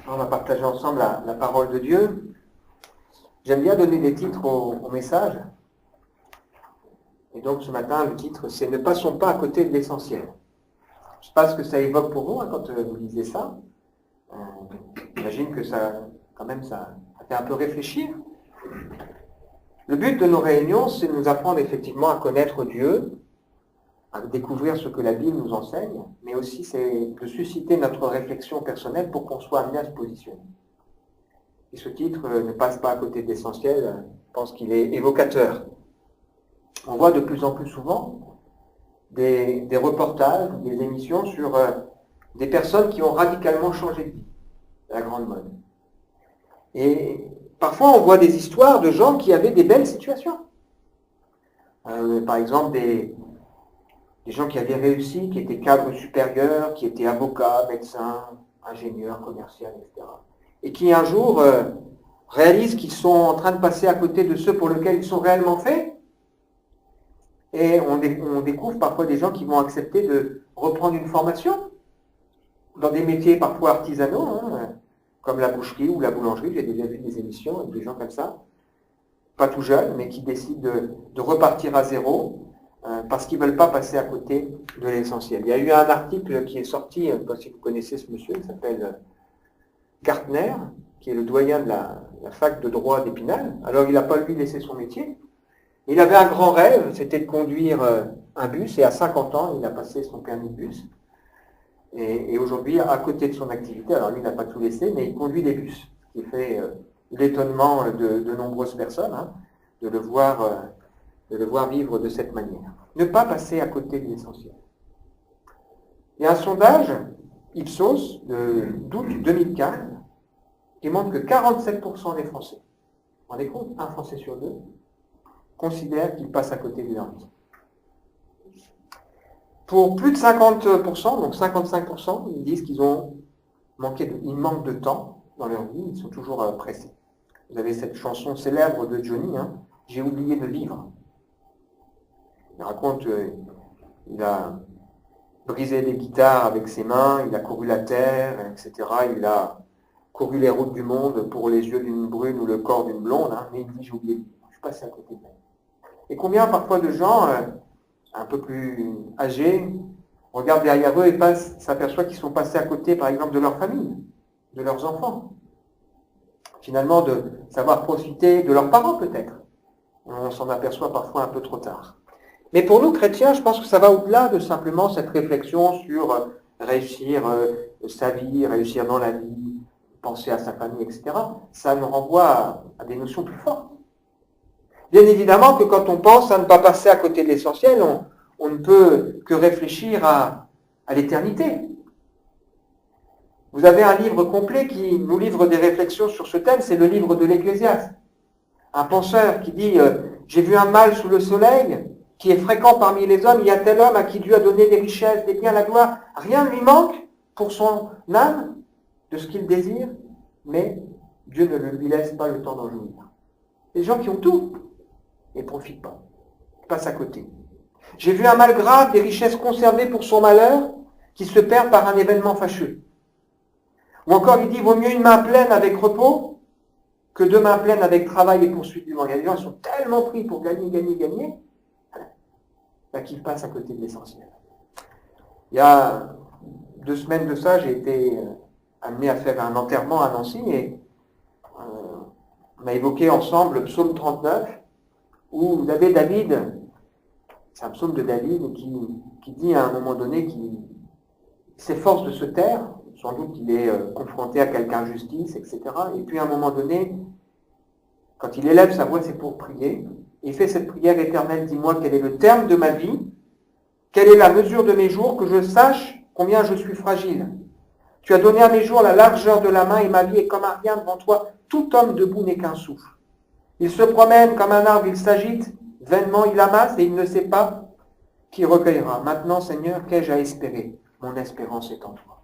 On va partager ensemble la parole de Dieu. J'aime bien donner des titres au message. Et donc ce matin, le titre, c'est « Ne passons pas à côté de l'essentiel ». Je ne sais pas ce que ça évoque pour vous quand vous lisez ça. J'imagine que ça fait un peu réfléchir. Le but de nos réunions, c'est de nous apprendre effectivement à connaître Dieu, à découvrir ce que la Bible nous enseigne, mais aussi c'est de susciter notre réflexion personnelle pour qu'on soit amené à se positionner. Et ce titre ne passe pas à côté de l'essentiel, je pense qu'il est évocateur. On voit de plus en plus souvent des reportages, des émissions sur des personnes qui ont radicalement changé de vie, la grande mode. Et parfois on voit des histoires de gens qui avaient des belles situations. Par exemple, des gens qui avaient réussi, qui étaient cadres supérieurs, qui étaient avocats, médecins, ingénieurs, commerciaux, etc. Et qui un jour réalisent qu'ils sont en train de passer à côté de ceux pour lesquels ils sont réellement faits. Et on découvre parfois des gens qui vont accepter de reprendre une formation dans des métiers parfois artisanaux, comme la boucherie ou la boulangerie. J'ai déjà vu des émissions avec des gens comme ça, pas tout jeunes, mais qui décident de repartir à zéro parce qu'ils ne veulent pas passer à côté de l'essentiel. Il y a eu un article qui est sorti, je ne sais pas si vous connaissez ce monsieur, il s'appelle Gartner, qui est le doyen de la fac de droit d'Épinal. Alors il n'a pas lui laissé son métier. Il avait un grand rêve, c'était de conduire un bus, et à 50 ans, il a passé son permis de bus. Et aujourd'hui, à côté de son activité, alors lui n'a pas tout laissé, mais il conduit des bus, ce qui fait l'étonnement de nombreuses personnes, de le voir vivre de cette manière. Ne pas passer à côté de l'essentiel. Il y a un sondage, Ipsos, d'août 2015, qui montre que 47% des Français, vous vous rendez compte, un Français sur deux, considèrent qu'ils passent à côté de leur vie. Pour plus de 50%, donc 55%, ils disent qu'ils manquent de temps dans leur vie, ils sont toujours pressés. Vous avez cette chanson célèbre de Johnny, « J'ai oublié de vivre ». Il raconte qu'il a brisé des guitares avec ses mains, il a couru la terre, etc. Il a couru les routes du monde pour les yeux d'une brune ou le corps d'une blonde, mais il dit « J'ai oublié de vivre ». Je suis passé à côté de elle. Et combien parfois de gens, un peu plus âgés, regardent derrière eux et s'aperçoivent qu'ils sont passés à côté, par exemple, de leur famille, de leurs enfants. Finalement, de savoir profiter de leurs parents, peut-être. On s'en aperçoit parfois un peu trop tard. Mais pour nous, chrétiens, je pense que ça va au-delà de simplement cette réflexion sur réussir sa vie, réussir dans la vie, penser à sa famille, etc. Ça nous renvoie à des notions plus fortes. Bien évidemment que quand on pense à ne pas passer à côté de l'essentiel, on ne peut que réfléchir à l'éternité. Vous avez un livre complet qui nous livre des réflexions sur ce thème, c'est le livre de l'Ecclésiaste. Un penseur qui dit « J'ai vu un mal sous le soleil qui est fréquent parmi les hommes, il y a tel homme à qui Dieu a donné des richesses, des biens, la gloire, rien ne lui manque pour son âme de ce qu'il désire, mais Dieu ne lui laisse pas le temps d'en jouir. » Les gens qui ont tout, et ne profitent pas, passent à côté. J'ai vu un mal grave, des richesses conservées pour son malheur, qui se perdent par un événement fâcheux. Ou encore, il dit, vaut mieux une main pleine avec repos, que deux mains pleines avec travail et poursuite du vent. Il y a des gens qui sont tellement pris pour gagner, qu'ils passent à côté de l'essentiel. Il y a 2 semaines de ça, j'ai été amené à faire un enterrement à Nancy, et on a évoqué ensemble le psaume 39, où vous avez David, c'est un psaume de David qui dit à un moment donné qu'il s'efforce de se taire, sans doute qu'il est confronté à quelque injustice, etc. Et puis à un moment donné, quand il élève sa voix, c'est pour prier. Il fait cette prière éternelle, dis-moi quel est le terme de ma vie, quelle est la mesure de mes jours, que je sache combien je suis fragile. Tu as donné à mes jours la largeur de la main et ma vie est comme un rien devant toi. Tout homme debout n'est qu'un souffle. Il se promène comme un arbre, il s'agite, vainement il amasse et il ne sait pas qui recueillera. Maintenant, Seigneur, qu'ai-je à espérer? Mon espérance est en toi.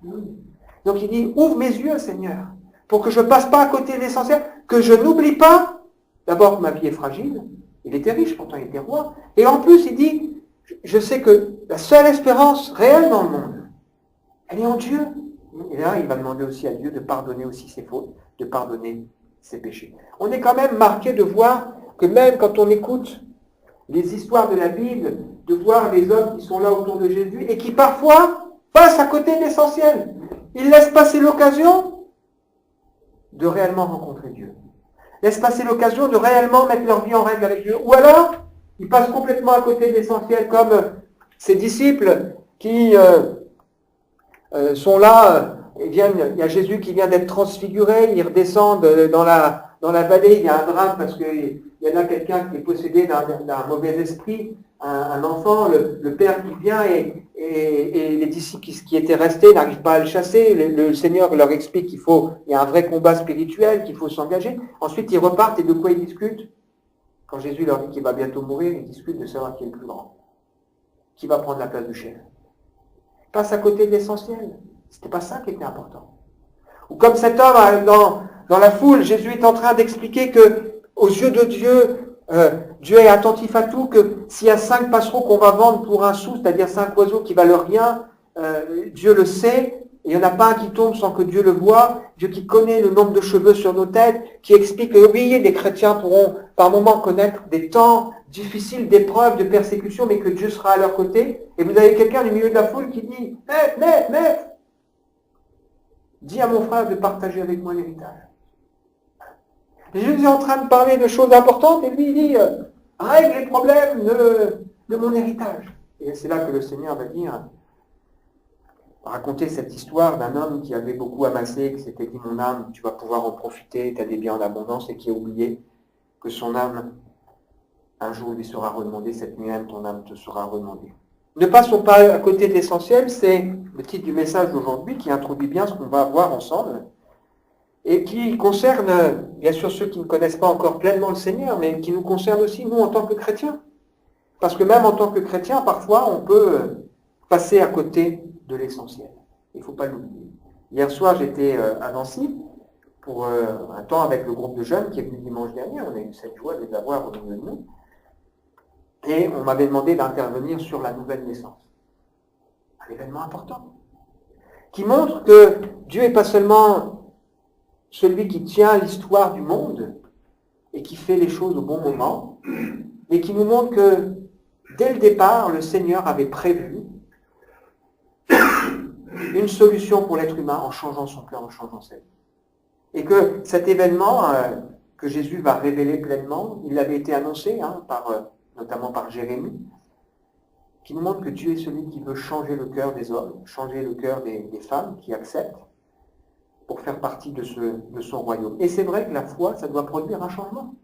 Donc il dit, ouvre mes yeux, Seigneur, pour que je ne passe pas à côté de l'essentiel, que je n'oublie pas, d'abord que ma vie est fragile, il était riche, pourtant il était roi, et en plus il dit, je sais que la seule espérance réelle dans le monde, elle est en Dieu. Et là, il va demander aussi à Dieu de pardonner aussi ses fautes, de pardonner ses péchés. On est quand même marqué de voir que même quand on écoute les histoires de la Bible, de voir les hommes qui sont là autour de Jésus et qui parfois passent à côté de l'essentiel. Ils laissent passer l'occasion de réellement rencontrer Dieu. Laissent passer l'occasion de réellement mettre leur vie en règle avec Dieu. Ou alors, ils passent complètement à côté de l'essentiel, comme ces disciples qui sont là, il y a Jésus qui vient d'être transfiguré, ils redescendent dans la vallée, il y a un drame parce qu'il y en a quelqu'un qui est possédé d'un mauvais esprit, un enfant, le père qui vient et les disciples qui étaient restés n'arrivent pas à le chasser. Le Seigneur leur explique qu'il y a un vrai combat spirituel, qu'il faut s'engager. Ensuite, ils repartent et de quoi ils discutent? Quand Jésus leur dit qu'il va bientôt mourir, ils discutent de savoir qui est le plus grand, qui va prendre la place du chef. Ils passent à côté de l'essentiel. C'était pas ça qui était important. Ou comme cet homme dans la foule, Jésus est en train d'expliquer que aux yeux de Dieu, Dieu est attentif à tout, que s'il y a 5 passereaux qu'on va vendre pour un sou, c'est-à-dire 5 oiseaux qui valent rien, Dieu le sait, et il n'y en a pas un qui tombe sans que Dieu le voie, Dieu qui connaît le nombre de cheveux sur nos têtes, qui explique que oui, les chrétiens pourront par moments connaître des temps difficiles, d'épreuves, de persécutions, mais que Dieu sera à leur côté. Et vous avez quelqu'un du milieu de la foule qui dit « Maître, dis à mon frère de partager avec moi l'héritage. » Jésus est en train de parler de choses importantes et lui il dit règle les problèmes de mon héritage. Et c'est là que le Seigneur va dire, raconter cette histoire d'un homme qui avait beaucoup amassé, qui s'était dit mon âme, tu vas pouvoir en profiter, tu as des biens en abondance, et qui a oublié que son âme, un jour lui sera redemandée, cette nuit même ton âme te sera redemandée. Ne passons pas à côté de l'essentiel, c'est le titre du message d'aujourd'hui qui introduit bien ce qu'on va voir ensemble et qui concerne, bien sûr, ceux qui ne connaissent pas encore pleinement le Seigneur, mais qui nous concerne aussi, nous, en tant que chrétiens. Parce que même en tant que chrétiens, parfois, on peut passer à côté de l'essentiel. Il ne faut pas l'oublier. Hier soir, j'étais à Nancy pour un temps avec le groupe de jeunes qui est venu dimanche dernier. On a eu cette joie de les avoir au milieu de nous. Et on m'avait demandé d'intervenir sur la nouvelle naissance. Un événement important. Qui montre que Dieu n'est pas seulement celui qui tient l'histoire du monde et qui fait les choses au bon moment, mais qui nous montre que dès le départ, le Seigneur avait prévu une solution pour l'être humain en changeant son cœur, en changeant sa vie. Et que cet événement que Jésus va révéler pleinement, il avait été annoncé notamment par Jérémie, qui nous montre que Dieu est celui qui veut changer le cœur des hommes, changer le cœur des femmes qui acceptent pour faire partie de son royaume. Et c'est vrai que la foi, ça doit produire un changement.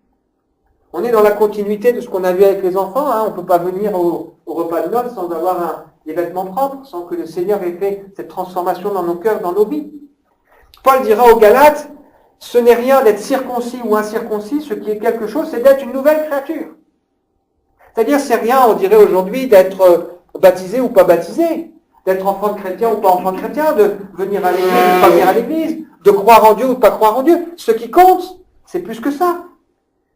On est dans la continuité de ce qu'on a vu avec les enfants. On ne peut pas venir au repas de Noël sans avoir des vêtements propres, sans que le Seigneur ait fait cette transformation dans nos cœurs, dans nos vies. Paul dira aux Galates, ce n'est rien d'être circoncis ou incirconcis, ce qui est quelque chose, c'est d'être une nouvelle créature. C'est-à-dire, c'est rien, on dirait aujourd'hui, d'être baptisé ou pas baptisé, d'être enfant de chrétien ou pas enfant de chrétien, de venir à l'église ou pas venir à l'église, de croire en Dieu ou pas croire en Dieu. Ce qui compte, c'est plus que ça.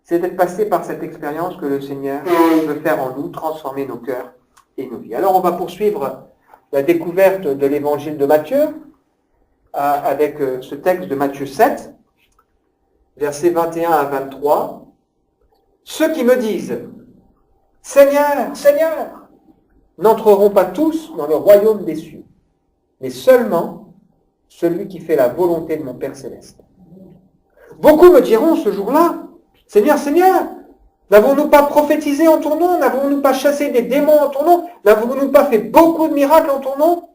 C'est d'être passé par cette expérience que le Seigneur veut faire en nous, transformer nos cœurs et nos vies. Alors on va poursuivre la découverte de l'évangile de Matthieu avec ce texte de Matthieu 7, versets 21 à 23. Ceux qui me disent « Seigneur, Seigneur !» n'entreront pas tous dans le royaume des cieux, mais seulement celui qui fait la volonté de mon Père céleste. Beaucoup me diront ce jour-là, « Seigneur, Seigneur, n'avons-nous pas prophétisé en ton nom? N'avons-nous pas chassé des démons en ton nom? N'avons-nous pas fait beaucoup de miracles en ton nom ?»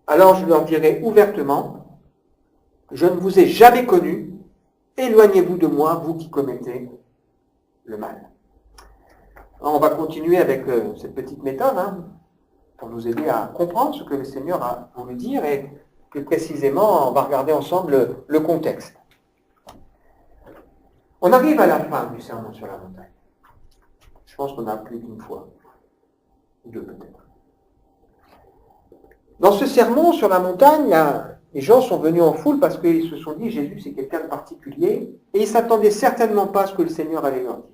Alors je leur dirai ouvertement, « Je ne vous ai jamais connu, éloignez-vous de moi, vous qui commettez le mal. » Alors, on va continuer avec cette petite méthode pour nous aider à comprendre ce que le Seigneur a voulu dire et plus précisément, on va regarder ensemble le contexte. On arrive à la fin du sermon sur la montagne. Je pense qu'on a plus qu'une fois, ou deux peut-être. Dans ce sermon sur la montagne, les gens sont venus en foule parce qu'ils se sont dit Jésus c'est quelqu'un de particulier et ils ne s'attendaient certainement pas à ce que le Seigneur allait leur dire.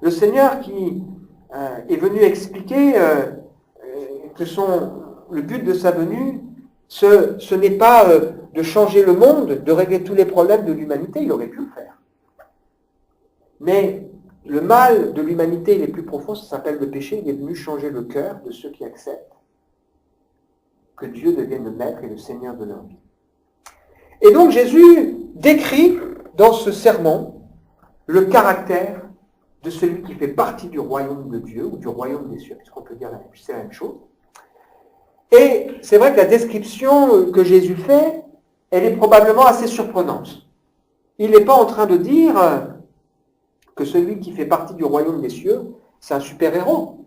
Le Seigneur qui est venu expliquer que son le but de sa venue, ce n'est pas de changer le monde, de régler tous les problèmes de l'humanité, il aurait pu le faire. Mais le mal de l'humanité les plus profonds, ça s'appelle le péché, il est venu changer le cœur de ceux qui acceptent que Dieu devienne le maître et le Seigneur de leur vie. Et donc Jésus décrit dans ce sermon le caractère de celui qui fait partie du royaume de Dieu ou du royaume des cieux, puisqu'on peut dire c'est la même chose. Et c'est vrai que la description que Jésus fait, elle est probablement assez surprenante. Il n'est pas en train de dire que celui qui fait partie du royaume des cieux, c'est un super-héros.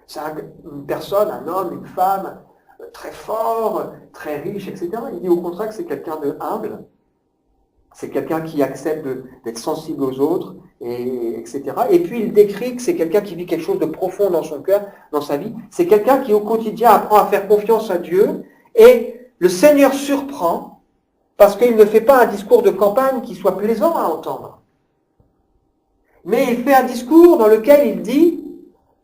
C'est une personne, un homme, une femme, très fort, très riche, etc. Il dit au contraire que c'est quelqu'un de humble, c'est quelqu'un qui accepte d'être sensible aux autres, etc. Et puis il décrit que c'est quelqu'un qui vit quelque chose de profond dans son cœur, dans sa vie. C'est quelqu'un qui au quotidien apprend à faire confiance à Dieu, et le Seigneur surprend parce qu'il ne fait pas un discours de campagne qui soit plaisant à entendre. Mais il fait un discours dans lequel il dit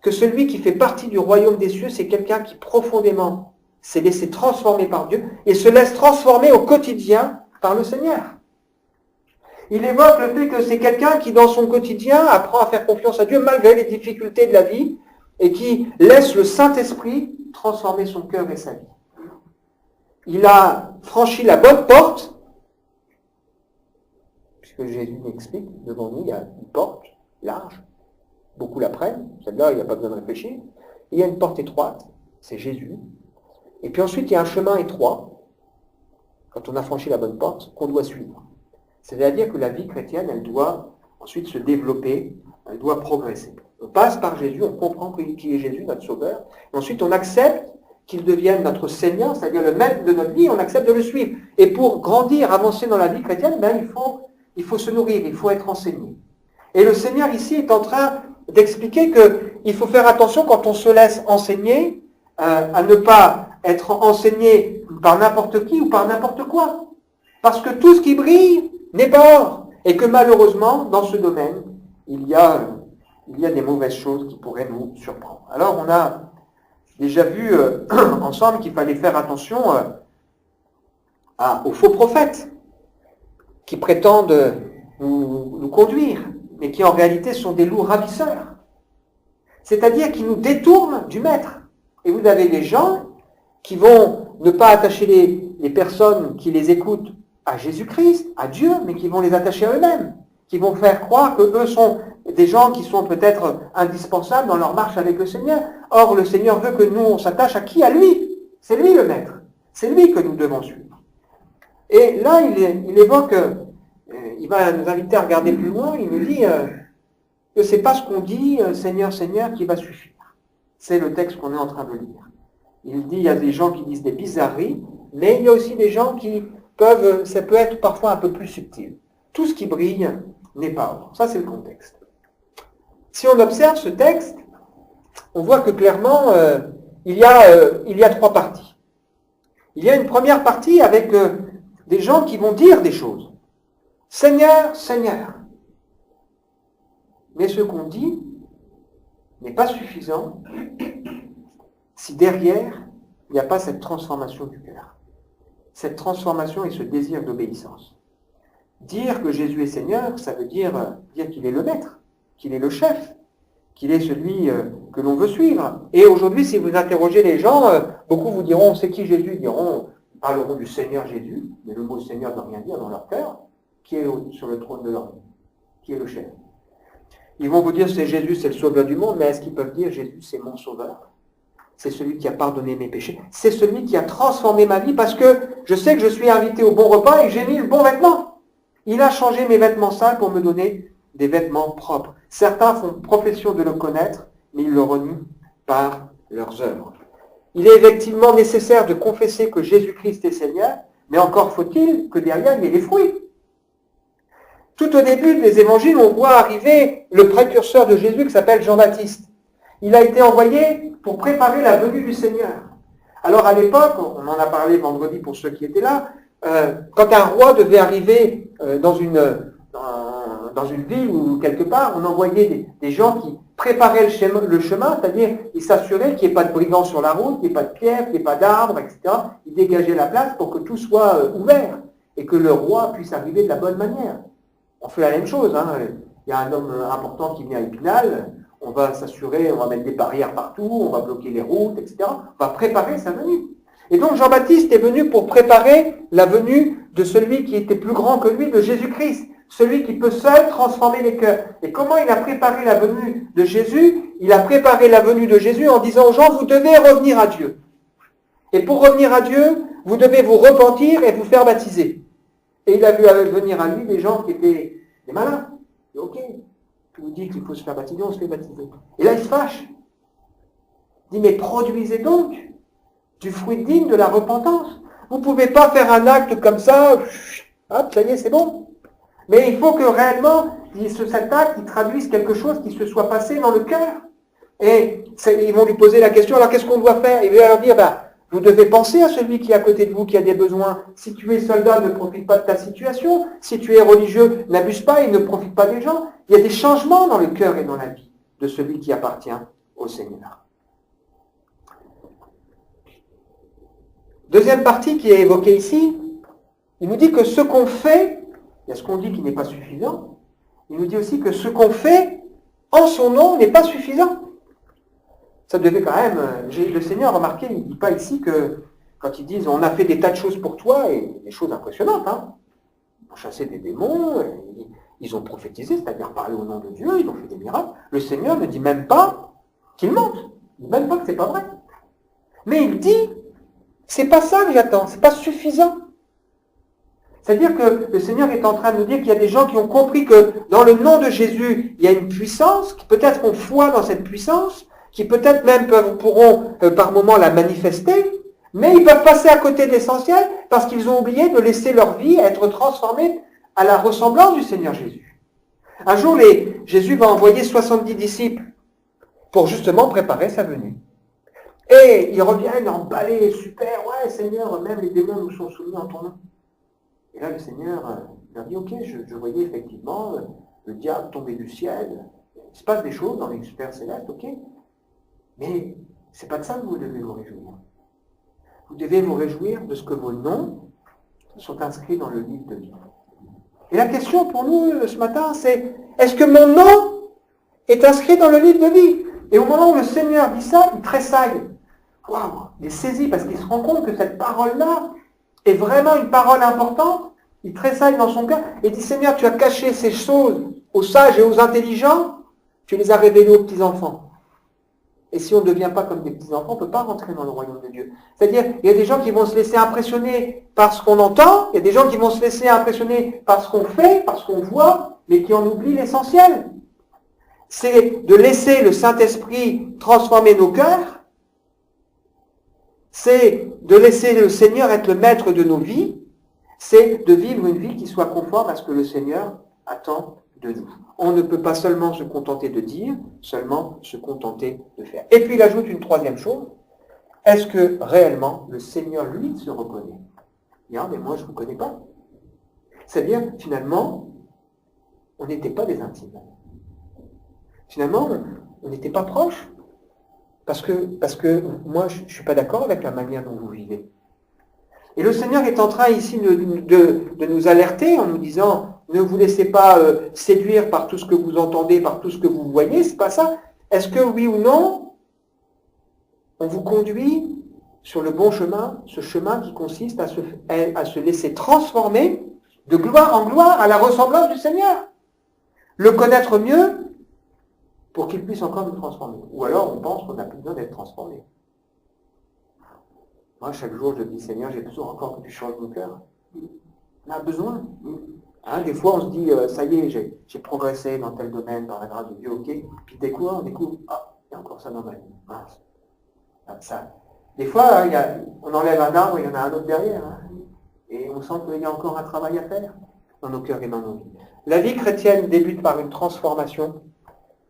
que celui qui fait partie du royaume des cieux, c'est quelqu'un qui profondément s'est laissé transformer par Dieu et se laisse transformer au quotidien par le Seigneur. Il évoque le fait que c'est quelqu'un qui, dans son quotidien, apprend à faire confiance à Dieu malgré les difficultés de la vie et qui laisse le Saint-Esprit transformer son cœur et sa vie. Il a franchi la bonne porte, puisque Jésus l'explique, devant nous, il y a une porte large, beaucoup la prennent, celle-là, il n'y a pas besoin de réfléchir. Il y a une porte étroite, c'est Jésus. Et puis ensuite, il y a un chemin étroit, quand on a franchi la bonne porte, qu'on doit suivre. C'est-à-dire que la vie chrétienne, elle doit ensuite se développer, elle doit progresser. On passe par Jésus, on comprend qui est Jésus, notre Sauveur, et ensuite on accepte qu'il devienne notre Seigneur, c'est-à-dire le maître de notre vie, on accepte de le suivre. Et pour grandir, avancer dans la vie chrétienne, il faut se nourrir, il faut être enseigné. Et le Seigneur ici est en train d'expliquer qu'il faut faire attention quand on se laisse enseigner, à ne pas être enseigné par n'importe qui ou par n'importe quoi. Parce que tout ce qui brille n'est pas or. Et que malheureusement, dans ce domaine, il y a des mauvaises choses qui pourraient nous surprendre. Alors on a déjà vu ensemble qu'il fallait faire attention aux faux prophètes qui prétendent nous conduire, mais qui en réalité sont des loups ravisseurs. C'est-à-dire qui nous détournent du maître. Et vous avez des gens qui vont ne pas attacher les personnes qui les écoutent à Jésus-Christ, à Dieu, mais qui vont les attacher à eux-mêmes, qui vont faire croire qu'eux sont des gens qui sont peut-être indispensables dans leur marche avec le Seigneur. Or, le Seigneur veut que nous, on s'attache à qui? À lui. C'est lui le maître. C'est lui que nous devons suivre. Et là, il évoque, il va nous inviter à regarder plus loin, il nous dit que c'est pas ce qu'on dit, Seigneur, Seigneur, qui va suffire. C'est le texte qu'on est en train de lire. Il dit, il y a des gens qui disent des bizarreries, mais il y a aussi des gens qui ça peut être parfois un peu plus subtil. Tout ce qui brille n'est pas or. Ça, c'est le contexte. Si on observe ce texte, on voit que clairement, il y a trois parties. Il y a une première partie avec des gens qui vont dire des choses. Seigneur, Seigneur. Mais ce qu'on dit n'est pas suffisant si derrière, il n'y a pas cette transformation du cœur. Cette transformation et ce désir d'obéissance. Dire que Jésus est Seigneur, ça veut dire qu'il est le maître, qu'il est le chef, qu'il est celui que l'on veut suivre. Et aujourd'hui, si vous interrogez les gens, beaucoup vous diront, c'est qui Jésus? Ils parleront du Seigneur Jésus, mais le mot Seigneur ne veut rien dire dans leur cœur, qui est sur le trône de leur vie, qui est le chef. Ils vont vous dire, c'est Jésus, c'est le sauveur du monde, mais est-ce qu'ils peuvent dire, Jésus, c'est mon sauveur? C'est celui qui a pardonné mes péchés. C'est celui qui a transformé ma vie parce que je sais que je suis invité au bon repas et j'ai mis le bon vêtement. Il a changé mes vêtements sales pour me donner des vêtements propres. Certains font profession de le connaître, mais ils le renient par leurs œuvres. Il est effectivement nécessaire de confesser que Jésus-Christ est Seigneur, mais encore faut-il que derrière il y ait les fruits. Tout au début des évangiles, on voit arriver le précurseur de Jésus qui s'appelle Jean-Baptiste. Il a été envoyé pour préparer la venue du Seigneur. Alors à l'époque, on en a parlé vendredi pour ceux qui étaient là, quand un roi devait arriver dans une ville ou quelque part, on envoyait des gens qui préparait le chemin, c'est-à-dire il s'assurait qu'il n'y ait pas de brigands sur la route, qu'il n'y ait pas de pierres, qu'il n'y ait pas d'arbres, etc. Il dégageait la place pour que tout soit ouvert et que le roi puisse arriver de la bonne manière. On fait la même chose. Hein. Il y a un homme important qui vient à Épinal, on va s'assurer, on va mettre des barrières partout, on va bloquer les routes, etc. On va préparer sa venue. Et donc Jean-Baptiste est venu pour préparer la venue de celui qui était plus grand que lui, de Jésus-Christ. Celui qui peut seul transformer les cœurs. Et comment il a préparé la venue de Jésus? Il a préparé la venue de Jésus en disant aux gens, vous devez revenir à Dieu. Et pour revenir à Dieu, vous devez vous repentir et vous faire baptiser. Et il a vu venir à lui des gens qui étaient des malins. Et ok, tu nous dis qu'il faut se faire baptiser, on se fait baptiser. Et là, il se fâche. Il dit, mais produisez donc du fruit digne de la repentance. Vous ne pouvez pas faire un acte comme ça, hop, ça y est, c'est bon. Mais il faut que réellement, cet acte, il traduise quelque chose qui se soit passé dans le cœur. Et ils vont lui poser la question, alors qu'est-ce qu'on doit faire? Il va leur dire, vous devez penser à celui qui est à côté de vous, qui a des besoins. Si tu es soldat, ne profite pas de ta situation. Si tu es religieux, n'abuse pas et ne profite pas des gens. Il y a des changements dans le cœur et dans la vie de celui qui appartient au Seigneur. Deuxième partie qui est évoquée ici, il nous dit que ce qu'on fait, il y a ce qu'on dit qui n'est pas suffisant, il nous dit aussi que ce qu'on fait en son nom n'est pas suffisant. Ça devait quand même, le Seigneur, remarquez, il ne dit pas ici que, quand ils disent on a fait des tas de choses pour toi, et des choses impressionnantes, hein. Ils ont chassé des démons, ils ont prophétisé, c'est-à-dire parlé au nom de Dieu, ils ont fait des miracles. Le Seigneur ne dit même pas qu'il mente, il ne dit même pas que c'est pas vrai. Mais il dit, c'est pas ça que j'attends, c'est pas suffisant. C'est-à-dire que le Seigneur est en train de nous dire qu'il y a des gens qui ont compris que dans le nom de Jésus, il y a une puissance, qui peut-être ont foi dans cette puissance, qui peut-être même pourront par moments la manifester, mais ils peuvent passer à côté de l'essentiel parce qu'ils ont oublié de laisser leur vie être transformée à la ressemblance du Seigneur Jésus. Un jour, Jésus va envoyer 70 disciples pour justement préparer sa venue. Et ils reviennent emballés, super, ouais Seigneur, même les démons nous sont soumis en ton nom. Et là, le Seigneur leur dit, ok, je voyais effectivement le diable tomber du ciel. Il se passe des choses dans les sphères célestes, ok. Mais c'est pas de ça que vous devez vous réjouir. Vous devez vous réjouir de ce que vos noms sont inscrits dans le livre de vie. Et la question pour nous ce matin, c'est, est-ce que mon nom est inscrit dans le livre de vie? Et au moment où le Seigneur dit ça, il tressaille. Waouh, il est saisi parce qu'il se rend compte que cette parole-là est vraiment une parole importante. Il tressaille dans son cœur et dit, Seigneur, tu as caché ces choses aux sages et aux intelligents, tu les as révélées aux petits-enfants. Et si on ne devient pas comme des petits-enfants, on ne peut pas rentrer dans le royaume de Dieu. C'est-à-dire, il y a des gens qui vont se laisser impressionner par ce qu'on entend, il y a des gens qui vont se laisser impressionner par ce qu'on fait, par ce qu'on voit, mais qui en oublient l'essentiel. C'est de laisser le Saint-Esprit transformer nos cœurs, c'est de laisser le Seigneur être le maître de nos vies, c'est de vivre une vie qui soit conforme à ce que le Seigneur attend de nous. On ne peut pas seulement se contenter de dire, seulement se contenter de faire. Et puis il ajoute une troisième chose, est-ce que réellement le Seigneur, lui, se reconnaît? Bien, mais moi je ne vous connais pas. C'est-à-dire, finalement, on n'était pas des intimes. Finalement, on n'était pas proches. Parce que moi, je ne suis pas d'accord avec la manière dont vous vivez. Et le Seigneur est en train ici de nous alerter en nous disant, ne vous laissez pas séduire par tout ce que vous entendez, par tout ce que vous voyez, c'est pas ça. Est-ce que oui ou non, on vous conduit sur le bon chemin, ce chemin qui consiste à se laisser transformer de gloire en gloire à la ressemblance du Seigneur? Le connaître mieux pour qu'il puisse encore nous transformer. Ou alors on pense qu'on n'a plus besoin d'être transformé. Moi, chaque jour, je dis, Seigneur, j'ai besoin encore que tu changes mon cœur. On a besoin. Hein, des fois, on se dit, ça y est, j'ai progressé dans tel domaine, dans la grâce de Dieu, ok. Puis dès quoi, on découvre, il y a encore ça dans ma vie. Ça. Des fois, on enlève un arbre, il y en a un autre derrière. Hein, et on sent qu'il y a encore un travail à faire dans nos cœurs et dans nos vies. La vie chrétienne débute par une transformation,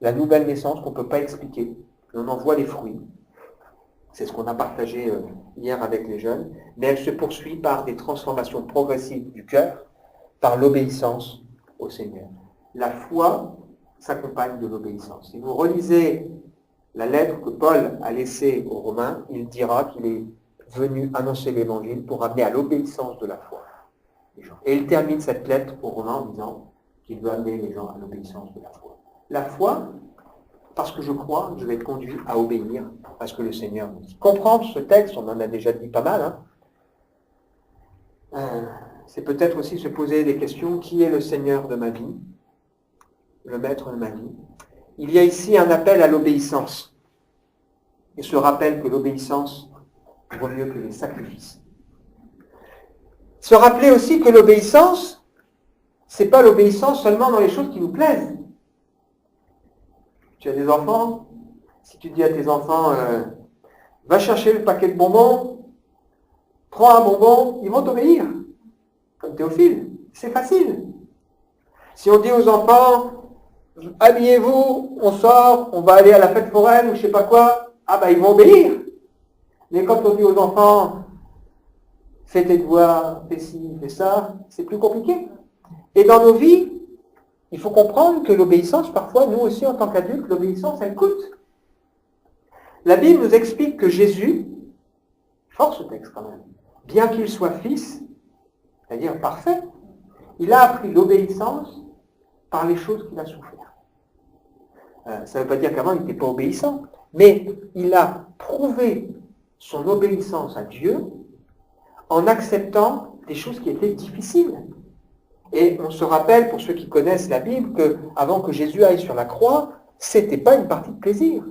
la nouvelle naissance qu'on ne peut pas expliquer. Et on en voit les fruits. C'est ce qu'on a partagé hier avec les jeunes. Mais elle se poursuit par des transformations progressives du cœur, par l'obéissance au Seigneur. La foi s'accompagne de l'obéissance. Si vous relisez la lettre que Paul a laissée aux Romains, il dira qu'il est venu annoncer l'Évangile pour amener à l'obéissance de la foi les gens. Et il termine cette lettre aux Romains en disant qu'il veut amener les gens à l'obéissance de la foi. La foi, parce que je crois, je vais être conduit à obéir à ce que le Seigneur me dit. Comprendre ce texte, on en a déjà dit pas mal, c'est peut-être aussi se poser des questions. Qui est le Seigneur de ma vie? Le maître de ma vie? Il y a ici un appel à l'obéissance. Et se rappelle que l'obéissance vaut mieux que les sacrifices. Se rappeler aussi que l'obéissance, c'est pas l'obéissance seulement dans les choses qui nous plaisent. Tu as des enfants, si tu dis à tes enfants, va chercher le paquet de bonbons, prends un bonbon, ils vont t'obéir. Comme Théophile, c'est facile. Si on dit aux enfants, habillez-vous, on sort, on va aller à la fête foraine ou je sais pas quoi, ils vont obéir. Mais quand on dit aux enfants, fais tes devoirs, fais ci, fais ça, c'est plus compliqué. Et dans nos vies, il faut comprendre que l'obéissance, parfois, nous aussi en tant qu'adultes, l'obéissance, elle coûte. La Bible nous explique que Jésus, fort ce texte quand même, bien qu'il soit fils, c'est-à-dire parfait, il a appris l'obéissance par les choses qu'il a souffert. Ça ne veut pas dire qu'avant il n'était pas obéissant, mais il a prouvé son obéissance à Dieu en acceptant des choses qui étaient difficiles. Et on se rappelle, pour ceux qui connaissent la Bible, qu'avant que Jésus aille sur la croix, c'était pas une partie de plaisir.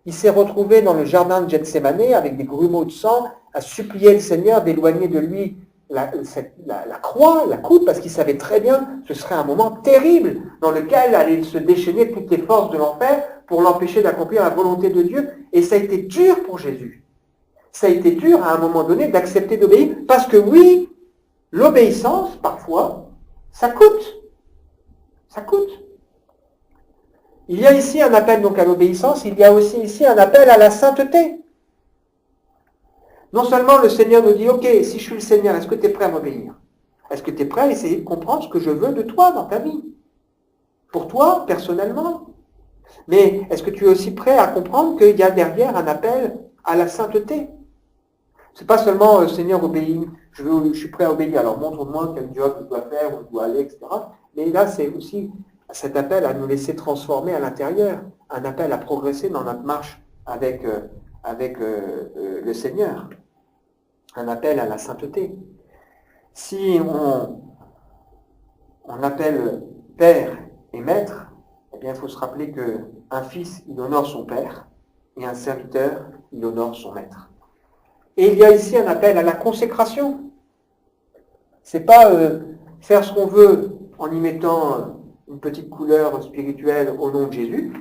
Il s'est retrouvé dans le jardin de Gethsémane avec des grumeaux de sang, à supplier le Seigneur d'éloigner de lui la croix, la coupe, parce qu'il savait très bien que ce serait un moment terrible dans lequel allaient se déchaîner toutes les forces de l'enfer pour l'empêcher d'accomplir la volonté de Dieu. Et ça a été dur pour Jésus. Ça a été dur à un moment donné d'accepter d'obéir, parce que oui, l'obéissance, parfois, ça coûte. Ça coûte. Il y a ici un appel donc à l'obéissance, il y a aussi ici un appel à la sainteté. Non seulement le Seigneur nous dit, ok, si je suis le Seigneur, est-ce que tu es prêt à m'obéir? Est-ce que tu es prêt à essayer de comprendre ce que je veux de toi dans ta vie? Pour toi, personnellement. Mais est-ce que tu es aussi prêt à comprendre qu'il y a derrière un appel à la sainteté? C'est pas seulement, Seigneur, obéis, je suis prêt à obéir, alors montre-moi quel job je dois faire, où je dois aller, etc. Mais là, c'est aussi cet appel à nous laisser transformer à l'intérieur, un appel à progresser dans notre marche avec le Seigneur, un appel à la sainteté. Si on appelle père et maître, eh bien, il faut se rappeler qu'un fils, il honore son père, et un serviteur, il honore son maître. Et il y a ici un appel à la consécration. C'est pas faire ce qu'on veut en y mettant une petite couleur spirituelle au nom de Jésus.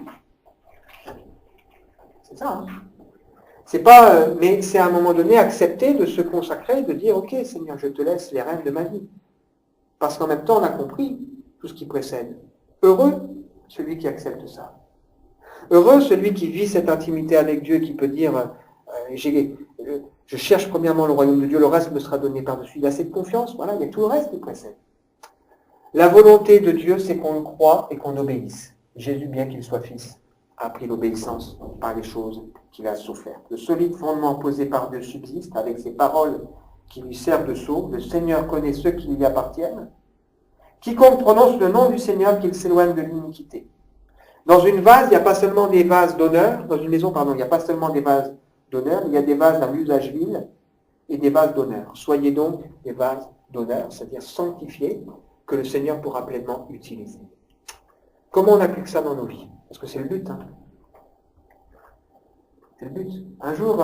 C'est ça. C'est pas, mais c'est à un moment donné accepter de se consacrer, de dire, ok Seigneur, je te laisse les rênes de ma vie. Parce qu'en même temps, on a compris tout ce qui précède. Heureux celui qui accepte ça. Heureux celui qui vit cette intimité avec Dieu, qui peut dire, je cherche premièrement le royaume de Dieu, le reste me sera donné par-dessus. Il a cette confiance, voilà, il y a tout le reste qui précède. La volonté de Dieu, c'est qu'on le croie et qu'on obéisse. Jésus, bien qu'il soit fils, a appris l'obéissance par les choses qu'il a souffert. Le solide fondement posé par Dieu subsiste avec ses paroles qui lui servent de source. Le Seigneur connaît ceux qui lui appartiennent. Quiconque prononce le nom du Seigneur, qu'il s'éloigne de l'iniquité. Dans une vase, il n'y a pas seulement des vases d'honneur. Dans une maison, il n'y a pas seulement des vases d'honneur, il y a des vases d'un usage vil et des vases d'honneur. Soyez donc des vases d'honneur, c'est-à-dire sanctifiés, que le Seigneur pourra pleinement utiliser. Comment on applique ça dans nos vies? Parce que c'est le but. C'est le but. Un jour,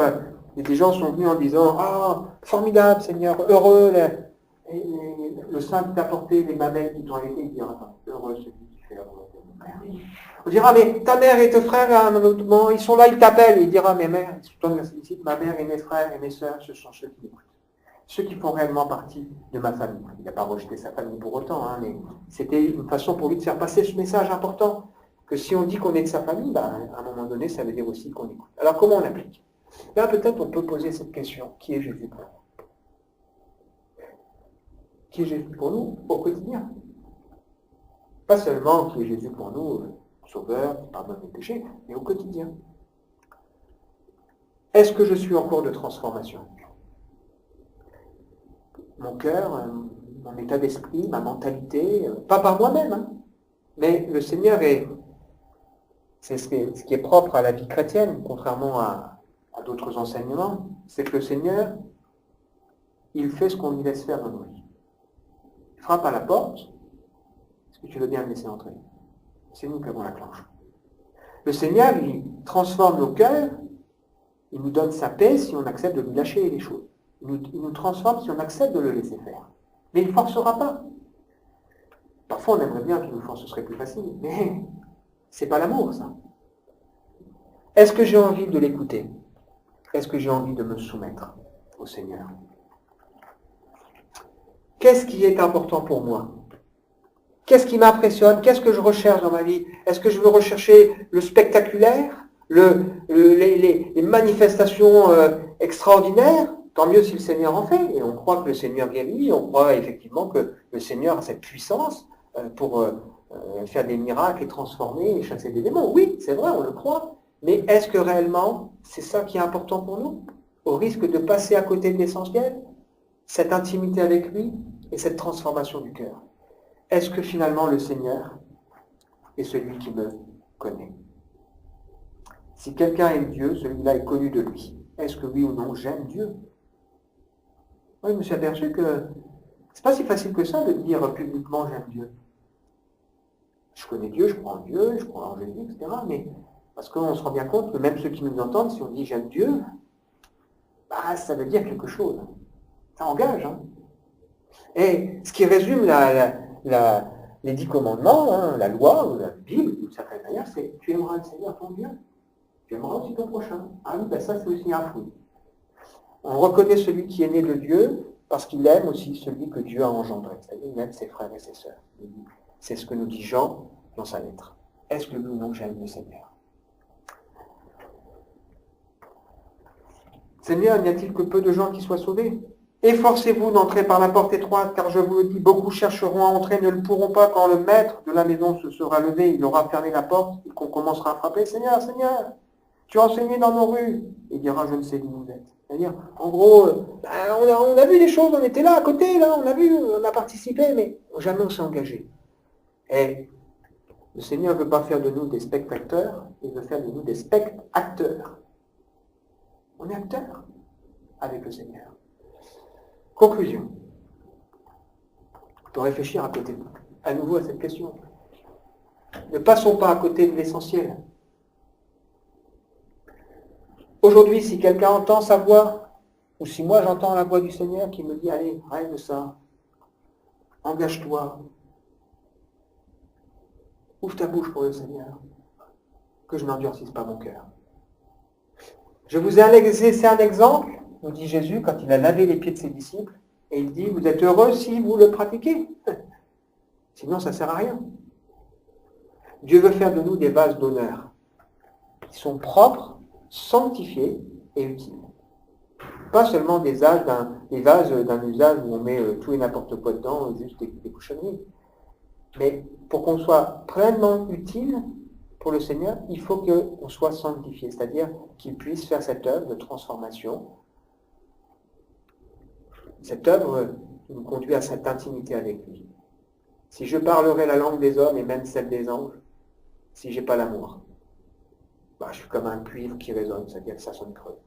des gens sont venus en disant, formidable Seigneur, heureux, le sein qui t'a porté, les mamelles qui t'ont allaité, il dira, heureux celui qui fait la volonté de mon Père. On dira, mais ta mère et tes frères, à un moment, ils sont là, ils t'appellent. Il dira, mes mères, ma mère et mes frères et mes sœurs, ce sont ceux qui m'écoutent. Ceux qui font réellement partie de ma famille. Il n'a pas rejeté sa famille pour autant, mais c'était une façon pour lui de faire passer ce message important, que si on dit qu'on est de sa famille, à un moment donné, ça veut dire aussi qu'on écoute. Alors comment on applique? Là, peut-être on peut poser cette question. Qui est Jésus pour nous? Qui est Jésus pour nous au quotidien? Pas seulement qui est Jésus pour nous Sauveur, qui pardonne les péchés, mais au quotidien. Est-ce que je suis en cours de transformation? Mon cœur, mon état d'esprit, ma mentalité, pas par moi-même, hein, mais le Seigneur c'est ce qui est propre à la vie chrétienne, contrairement à d'autres enseignements, c'est que le Seigneur, il fait ce qu'on lui laisse faire dans nos vies. Il frappe à la porte, est-ce que tu veux bien me laisser entrer? C'est nous qui avons la clenche. Le Seigneur, il transforme nos cœurs, il nous donne sa paix si on accepte de lui lâcher les choses. Il nous transforme si on accepte de le laisser faire. Mais il ne forcera pas. Parfois, on aimerait bien qu'il nous force, ce serait plus facile, mais c'est pas l'amour, ça. Est-ce que j'ai envie de l'écouter? Est-ce que j'ai envie de me soumettre au Seigneur? Qu'est-ce qui est important pour moi? Qu'est-ce qui m'impressionne? Qu'est-ce que je recherche dans ma vie? Est-ce que je veux rechercher le spectaculaire, les manifestations extraordinaires? Tant mieux si le Seigneur en fait. Et on croit que le Seigneur guérit, on croit effectivement que le Seigneur a cette puissance pour faire des miracles et transformer et chasser des démons. Oui, c'est vrai, on le croit. Mais est-ce que réellement, c'est ça qui est important pour nous? Au risque de passer à côté de l'essentiel? Cette intimité avec lui et cette transformation du cœur. Est-ce que finalement le Seigneur est celui qui me connaît? Si quelqu'un aime Dieu, celui-là est connu de lui. Est-ce que oui ou non j'aime Dieu? Moi, je me suis aperçu que c'est pas si facile que ça de dire publiquement j'aime Dieu. Je connais Dieu, je crois en Dieu, je crois en Jésus, etc. Mais parce qu'on se rend bien compte que même ceux qui nous entendent, si on dit j'aime Dieu, bah, ça veut dire quelque chose. Ça engage. Hein. Et ce qui résume les 10 commandements, hein, la loi ou la Bible, d'une certaine manière, c'est tu aimeras le Seigneur ton Dieu. Tu aimeras aussi ton prochain. Ah oui, ben ça c'est aussi un fruit. On reconnaît celui qui est né de Dieu parce qu'il aime aussi celui que Dieu a engendré, c'est-à-dire il aime ses frères et ses sœurs. C'est ce que nous dit Jean dans sa lettre. Est-ce que nous, non, j'aime le Seigneur? Seigneur, n'y a-t-il que peu de gens qui soient sauvés? Efforcez-vous d'entrer par la porte étroite, car je vous le dis, beaucoup chercheront à entrer, ne le pourront pas quand le maître de la maison se sera levé, il aura fermé la porte et qu'on commencera à frapper. Seigneur, Seigneur, tu as enseigné dans nos rues. Il dira, je ne sais d'où vous êtes. C'est-à-dire, en gros, on a vu des choses, on était là, à côté, là, on a vu, on a participé, mais jamais on s'est engagé. Et le Seigneur ne veut pas faire de nous des spectateurs, il veut faire de nous des spectateurs. On est acteurs avec le Seigneur. Conclusion. On peut réfléchir à nouveau à cette question. Ne passons pas à côté de l'essentiel. Aujourd'hui, si quelqu'un entend sa voix, ou si moi j'entends la voix du Seigneur qui me dit, allez, règle ça, engage-toi, ouvre ta bouche pour le Seigneur, que je n'endurcisse pas mon cœur. Je vous ai laissé un exemple, nous dit Jésus, quand il a lavé les pieds de ses disciples, et il dit, vous êtes heureux si vous le pratiquez. Sinon, ça ne sert à rien. Dieu veut faire de nous des vases d'honneur, qui sont propres, sanctifiés et utiles. Pas seulement des vases d'un usage où on met tout et n'importe quoi dedans, juste des cochonneries. Mais pour qu'on soit pleinement utile pour le Seigneur, il faut qu'on soit sanctifié, c'est-à-dire qu'il puisse faire cette œuvre de transformation. Cette œuvre qui nous conduit à cette intimité avec lui. Si je parlerai la langue des hommes et même celle des anges, si je n'ai pas l'amour, je suis comme un cuivre qui résonne, c'est-à-dire que ça sonne creux.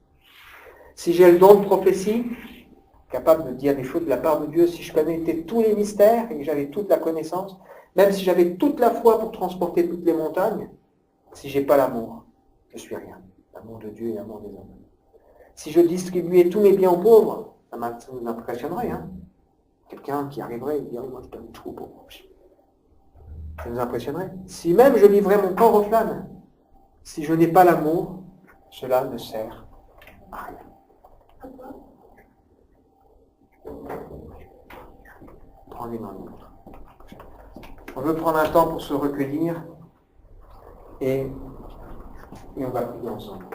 Si j'ai le don de prophétie, capable de dire des choses de la part de Dieu, si je connaissais tous les mystères et que j'avais toute la connaissance, même si j'avais toute la foi pour transporter toutes les montagnes, si je n'ai pas l'amour, je suis rien. L'amour de Dieu et l'amour des hommes. Si je distribuais tous mes biens aux pauvres, ça nous impressionnerait. Hein. Quelqu'un qui arriverait et dirait, moi je donne tout aux pauvres. Ça nous impressionnerait. Si même je livrais mon corps aux flammes, si je n'ai pas l'amour, cela ne sert à rien. Prenez dans l'autre. On veut prendre un temps pour se recueillir et on va prier ensemble.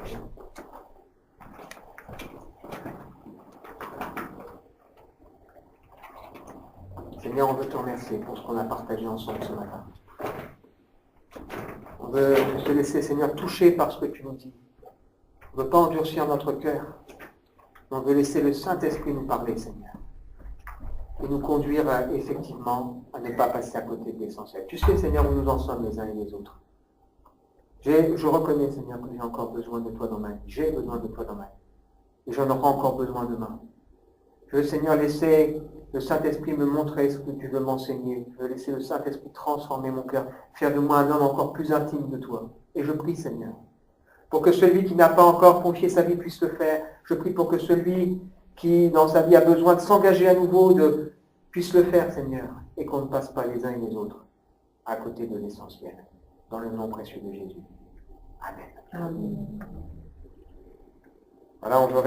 Seigneur, on veut te remercier pour ce qu'on a partagé ensemble ce matin. On On veut se laisser, Seigneur, toucher par ce que tu nous dis. On ne veut pas endurcir notre cœur. On veut laisser le Saint-Esprit nous parler, Seigneur. Et nous conduire effectivement à ne pas passer à côté de l'essentiel. Tu sais, Seigneur, où nous en sommes les uns et les autres. Je reconnais, Seigneur, que j'ai encore besoin de toi dans ma vie. J'ai besoin de toi dans ma vie. Et j'en aurai encore besoin demain. Je veux, Seigneur, laisser le Saint-Esprit me montrer ce que tu veux m'enseigner. Je veux laisser le Saint-Esprit transformer mon cœur, faire de moi un homme encore plus intime de toi. Et je prie, Seigneur, pour que celui qui n'a pas encore confié sa vie puisse le faire. Je prie pour que celui qui, dans sa vie, a besoin de s'engager à nouveau, puisse le faire, Seigneur, et qu'on ne passe pas les uns et les autres à côté de l'essentiel. Dans le nom précieux de Jésus. Amen. Amen. Voilà, on veut